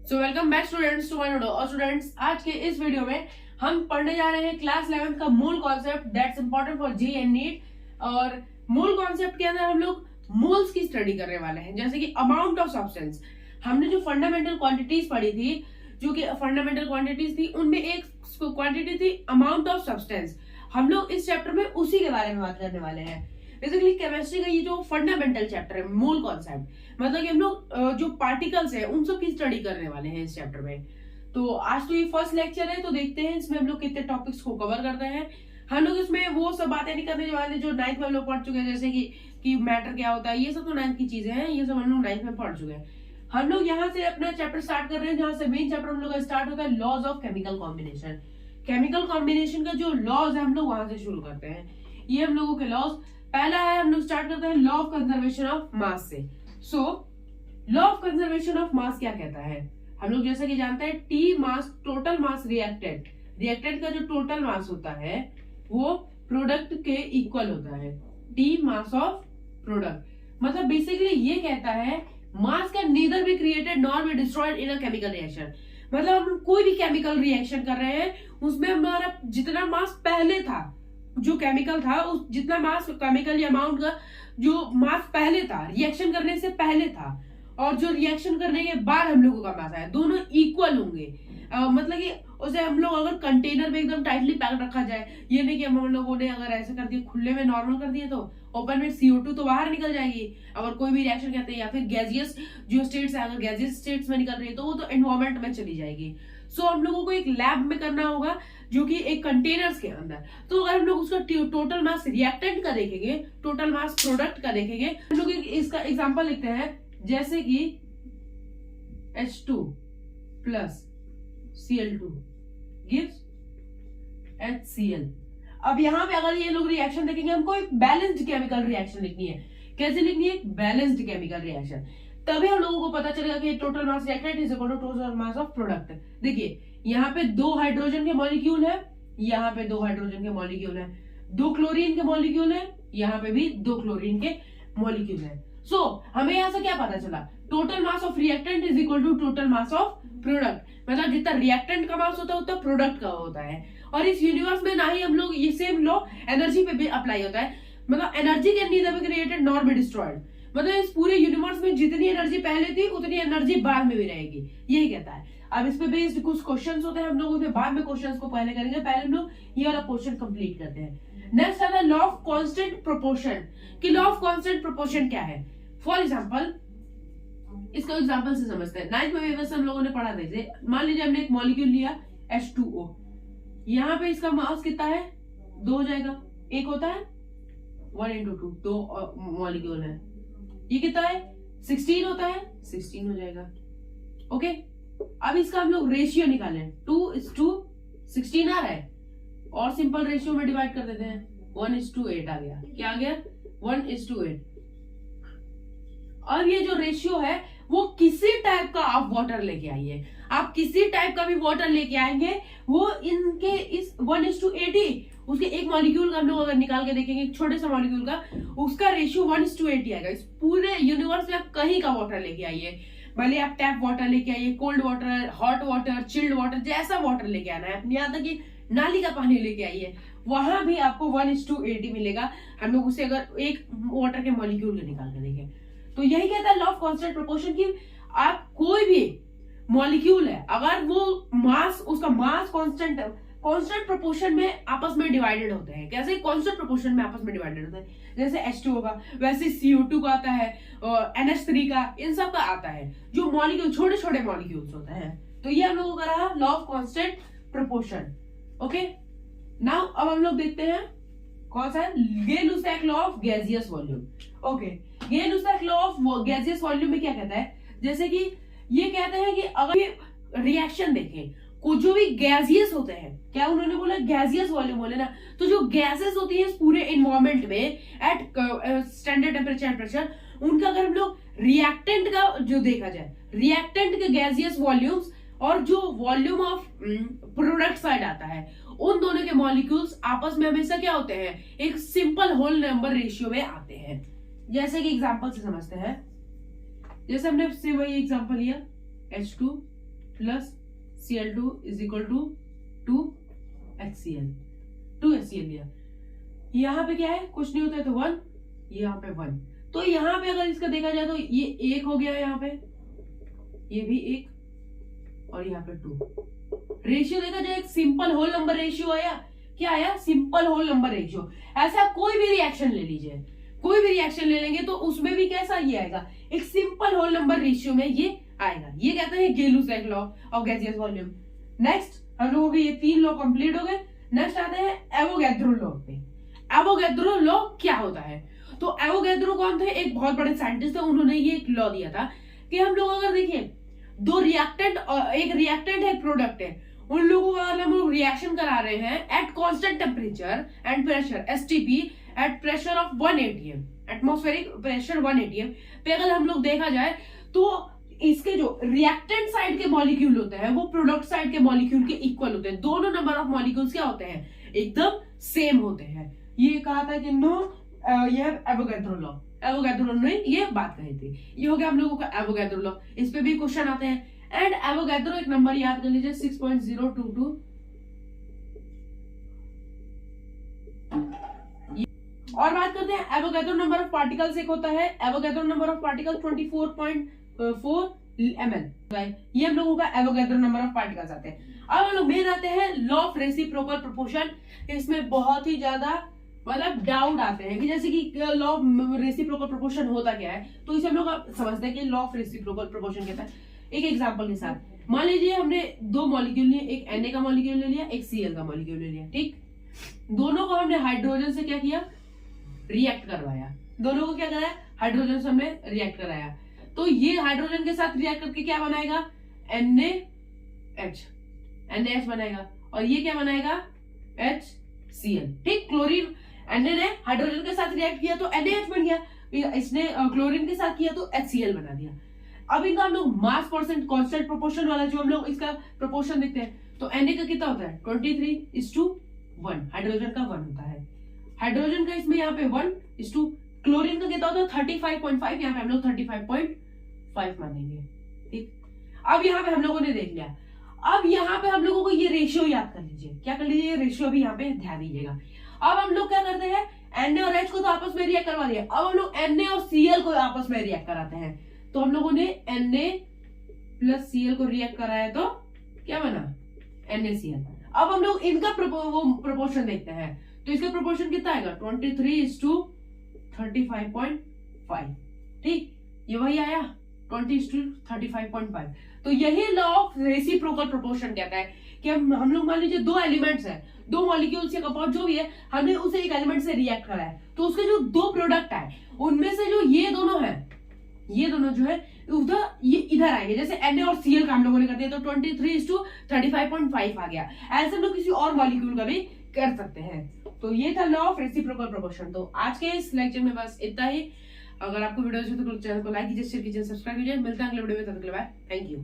So welcome back students to my video. और students, आज के इस वीडियो में हम पढ़ने जा रहे हैं क्लास 11 का मूल concept that's important for JEE and NEET. और मूल कॉन्सेप्ट के अंदर हम लोग मोल्स की स्टडी करने वाले हैं, जैसे कि अमाउंट ऑफ सब्सटेंस। हमने जो फंडामेंटल क्वांटिटीज पढ़ी थी, जो कि फंडामेंटल क्वांटिटीज थी, उनमें एक क्वांटिटी थी अमाउंट ऑफ सब्सटेंस। हम लोग इस चैप्टर में उसी के बारे में बात करने वाले हैं। बेसिकली केमिस्ट्री का ये जो फंडामेंटल चैप्टर है, मूल कॉन्सेप्ट, मतलब कि हम लोग जो पार्टिकल्स है उन सब की स्टडी करने वाले हैं इस चैप्टर में। तो आज तो ये फर्स्ट लेक्चर है, तो देखते हैं इसमें हम लोग कितने टॉपिक्स को कवर करते हैं। हम लोग इसमें वो सब बातें नहीं करने वाले जो 9th में हम लोग पढ़ चुके हैं, जैसे कि मैटर क्या होता है, ये सब तो 9th की चीजें हैं, ये सब हम लोग 9th में पढ़ चुके हैं। हम लोग यहाँ से अपना चैप्टर स्टार्ट कर रहे हैं, जहाँ से मेन चैप्टर हम लोग का स्टार्ट होता है laws of chemical combination. Chemical combination का जो लॉज है हम लोग वहां से शुरू करते हैं। ये हम लोगों के लॉज, पहला है, हम लोग स्टार्ट करते हैं law of conservation of mass से। So law of conservation of mass क्या कहता है? हम लोग जैसा कि जानते हैं T mass, total mass reactant का जो टोटल मास होता है वो प्रोडक्ट के इक्वल होता है। टी मास ऑफ प्रोडक्ट मतलब बेसिकली ये कहता है मास can neither be created nor be destroyed in a chemical reaction. मतलब हम कोई भी केमिकल रिएक्शन कर रहे हैं, उसमें हमारा जितना मास पहले था, जो केमिकल था, उस जितना मास केमिकल अमाउंट का जो मास पहले था रिएक्शन करने से पहले था, और जो रिएक्शन करने के बाद हम लोगों का मास आया, दोनों इक्वल होंगे। मतलब कि उसे हम लोग अगर कंटेनर में एकदम टाइटली पैक रखा जाए, ये नहीं कि हम लोगों ने अगर ऐसे कर दिया, खुले में नॉर्मल कर दिया, तो ओपन में CO2 तो बाहर निकल जाएगी। अगर कोई भी रिएक्शन करते हैं, या फिर गैसियस जो स्टेट्स है, अगर गैसियस स्टेट्स में निकल रही है तो वो तो एनवायरमेंट में चली जाएगी। सो हम लोगों को एक लैब में करना होगा, जो कि एक कंटेनर्स के अंदर। तो अगर हम लोग उसका टोटल मास रिएक्टेंट का देखेंगे, टोटल मास प्रोडक्ट का देखेंगे, हम लोग इसका एग्जांपल लिखते हैं, जैसे कि H2 plus Cl2 gives HCl। अब यहाँ पे अगर ये लोग रिएक्शन देखेंगे, हमको एक बैलेंस्ड केमिकल रिएक्शन लिखनी है। कैसे लिखनी है? Balanced chemical reaction. तभी हम लोगों को पता चलेगा कि total mass reactant is equal to total mass of product. देखिए यहाँ पे 2 हाइड्रोजन के मॉलिक्यूल है, यहाँ पे 2 हाइड्रोजन के मॉलिक्यूल है, 2 क्लोरीन के मॉलिक्यूल है, यहाँ पे भी 2 क्लोरीन के मॉलिक्यूल है। सो हमें यहाँ से क्या पता चला? Total mass of reactant is equal to total mass of product. मतलब जितना रिएक्टेंट का मास होता है उतना प्रोडक्ट का होता है। और इस यूनिवर्स में ना ही हम लोग ये सेम लॉ एनर्जी पे भी अप्लाई होता है। मतलब energy can neither be created nor be destroyed. मतलब इस पूरे यूनिवर्स में जितनी एनर्जी पहले थी उतनी एनर्जी बाद में भी रहेगी, यही कहता है। अब इस पे बेस्ड कुछ क्वेश्चंस होते हैं, हम लोग उसमें बाद में क्वेश्चंस को पहले करेंगे, पहले हम लोग ये वाला क्वेश्चन कंप्लीट करते हैं। नेक्स्ट आता है लॉ ऑफ कांस्टेंट प्रोपोर्शन। कि लॉ ऑफ कांस्टेंट प्रोपोर्शन क्या है? फॉर एग्जांपल, इसको एग्जांपल से समझते हैं। 9th में वैसे हम लोगों ने पढ़ा था इसे। मान लीजिए हमने एक मॉलिक्यूल लिया H2O, यहाँ पे इसका मास कितना है? 2 हो जाएगा। एक होता है 1 into 2, 2 मॉलिक्यूल है। ये कितना है? 16 होता है, 16 हो जाएगा। ओके, अब इसका हम लोग रेशियो निकालें, 2:16 आ रहा है, और सिंपल रेशियो में डिवाइड कर देते हैं, 1:8 आ गया। क्या आ गया? 1:8। और ये जो रेशियो है वो किसी टाइप का आप वाटर लेके आइए, आप किसी टाइप का भी वाटर लेके आएंगे, वो इनके इस 1:8 ही, उसके एक मॉलिक्यूल का हम लोग अगर निकाल के देखेंगे, एक छोटे सा मॉलिक्यूल का, उसका रेशियो 1:8 ही आएगा। इस पूरे यूनिवर्स में आप कहीं का वाटर लेके आइए, भले आप टैप वाटर लेके आइए, cold water, hot water, chilled water, जैसा वाटर लेके आना है, अपनी यहाँ तक कि नाली का पानी लेके आइए, वहां भी आपको 1:8 ही मिलेगा। हम लोग उसे अगर एक वाटर के मॉलिक्यूल के निकाल के देखें, तो यही कहता है लॉ ऑफ कांस्टेंट प्रोपोर्शन की आप कोई भी मॉलिक्यूल है, अगर वो मास, उसका मास कांस्टेंट प्रोपोर्शन में आपस में डिवाइडेड होते हैं। कैसे? कांस्टेंट प्रोपोर्शन में आपस में डिवाइडेड होते हैं। जैसे H2O का, वैसे CO2 का आता है, और NH3 का, इन सब का आता है, जो मॉलिक्यूल छोटे छोटे मॉलिक्यूल्स होते हैं। तो ये हम लोगों का रहा law of constant proportion. Okay, now अब हम लोग देखते हैं कौन सा है, Gay-Lussac law of gaseous volume. Okay, Gay-Lussac law of gaseous volume में क्या कहता है? जैसे कि ये कहते हैं कि अगर ये रिएक्शन देखें, को जो भी गैसियस होते हैं, क्या उन्होंने बोला? गैसियस वॉल्यूम बोले ना। तो जो गैसेस होती है इस पूरे एनवायरमेंट में एट स्टैंडर्ड टेम्परेचर प्रेशर, उनका अगर हम लोग रिएक्टेंट का जो देखा जाए, रिएक्टेंट के गैसियस वॉल्यूम्स और जो वॉल्यूम ऑफ प्रोडक्ट साइड आता है, उन दोनों के मॉलिक्यूल्स आपस में हमेशा क्या होते हैं? एक सिंपल होल नंबर रेशियो में आते हैं। जैसे कि एग्जांपल से समझते हैं, जैसे हमने से वही एग्जांपल लिया H2 plus Cl2 is equal to 2HCl, 2HCl लिया। यहाँ पे क्या है, कुछ नहीं होता है तो 1, यहाँ पे 1। तो यहाँ पे अगर इसका देखा जाए तो ये 1 हो गया, यहाँ पे ये भी 1 और यहाँ पे 2। रेशियो देखा जाए एक सिंपल होल नंबर रेशियो आया, क्या आया, सिंपल होल नंबर रेशियो। ऐसा कोई भी रिएक्शन ले लीजिए, कोई भी रिएक्शन ले लेंगे तो उसमें भी कैसा ये आएगा, एक सिंपल होल नंबर रेशियो में ये आएगा। ये कहते हैं Gay-Lussac law of gaseous volume. Next हम लोगों के ये 3 लॉ कंप्लीट हो गए। नेक्स्ट आते हैं एवोगैड्रो लॉ पे। एवोगैड्रो लॉ क्या होता है, तो एवोगैड्रो कौन थे, एक बहुत बड़े साइंटिस्ट थे, उन्होंने ये एक लॉ दिया था कि हम लोग अगर देखिए दो रिएक्टेंट, एक रिएक्टेंट है, एक प्रोडक्ट है, उन लोगों का अगर हम लोग रिएक्शन करा रहे हैं at constant temperature and pressure STP at pressure of 1 atm, atmospheric pressure 1 atm पे अगर हम लोग देखा जाए तो इसके जो रिएक्टेंट साइड के मॉलिक्यूल होते हैं वो प्रोडक्ट साइड के मॉलिक्यूल के इक्वल होते हैं। दोनों नंबर ऑफ मॉलिक्यूल्स क्या होते हैं, एकदम सेम होते हैं। ये कहा था कि नो, ये एवोगैड्रो लॉ, एवोगैड्रो ने ये बात कही थी। ये हो गया हम लोगों का एवोगैड्रो लॉ। इस पे भी क्वेश्चन आते हैं। एंड एवोगैड्रो एक नंबर याद कर लीजिए 6.022। और बात करते हैं एवोगैड्रो नंबर ऑफ पार्टिकल्स। एक होता है Avogadro number of particle 24.4 ml। ये हम लोगों का एवोगैड्रो नंबर ऑफ पार्टिकल्स आते हैं। अब हम लोग मेन आते हैं लॉ ऑफ रेसिप्रोकल प्रोपोर्शन। इसमें बहुत ही ज्यादा मतलब डाउट आते हैं कि जैसे कि लॉ ऑफ रेसिप्रोकल प्रोपोर्शन होता क्या है, तो इसे हम लोग समझते हैं कि लॉ ऑफ रेसिप्रोकल प्रोपोर्शन कहता है। एक एग्जांपल के साथ मान लीजिए हमने 2 मॉलिक्यूल लिए, एक Na का मॉलिक्यूल ले लिया, एक Cl का मॉलिक्यूल ले लिया, ठीक। दोनों को हमने हाइड्रोजन से क्या किया, रिएक्ट करवाया। दोनों को क्या कराया, हाइड्रोजन से हमने रिएक्ट कराया। तो ये हाइड्रोजन के साथ रिएक्ट करके क्या बनाएगा, NaH बनाएगा, और ये क्या बनाएगा, HCl, ठीक। क्लोरीन Na ने हाइड्रोजन के साथ रिएक्ट किया तो NaH बन गया, इसने क्लोरीन के साथ किया तो HCl बना दिया। अब इनका हम लोग मास परसेंट कांस्टेंट प्रोपोर्शन वाला जो हम लोग इसका प्रोपोर्शन देखते हैं तो Na का कितना होता है 23:1, हाइड्रोजन का 1 होता है। हाइड्रोजन का इसमें यहाँ पे 1:, क्लोरीन का कितना होता है 35.5, यहाँ पे हम लोग 35.5 मानेंगे, ठीक। अब यहाँ पे हम लोगों ने देख लिया। अब यहाँ पे हम लोगों को ये रेशियो याद कर लीजिए, क्या कर लीजिए, रेशियो भी यहाँ पे ध्यान दीजिएगा। अब हम लोग क्या करते हैं, Na और H को तो आपस में रिएक्ट करवा दिया, अब हम लोग Na और Cl को आपस में रिएक्ट कराते हैं। तो हम लोगों ने Na प्लस Cl को रिएक्ट कराया तो क्या बना, NaCl। अब हम लोग इनका प्रोपोर्शन देखते हैं, तो इसका प्रोपोर्शन कितना आएगा 23:35.5, ठीक। ये वही आया 20:35.5। तो यही लॉ ऑफ रेसिप्रोकल प्रोपोर्शन कहता है कि हम लोग मान लीजिए 2 एलिमेंट्स हैं, 2 मॉलिक्यूल्स या कंपाउंड जो भी है, हमने उसे एक एलिमेंट से रिएक्ट करा है, तो उसके जो 2 प्रोडक्ट है उनमें से जो ये दोनों है, ये दोनों जो है उधर ये इधर आएंगे। जैसे Na और Cl का हम लोगों ने कर दिया तो 23:35.5 आ गया। ऐसे हम लोग किसी और मॉलिक्यूल का भी कर सकते हैं। तो ये था लॉ ऑफ रेसिप्रोकल प्रोपोर्शन। तो आज के इस लेक्चर में बस इतना ही। अगर आपको वीडियो अच्छी तो चैनल को लाइक कीजिए, शेयर कीजिए, सब्सक्राइब कीजिए। मिलते हैं अगले वीडियो में, तब तक के लिए बाय, थैंक यू।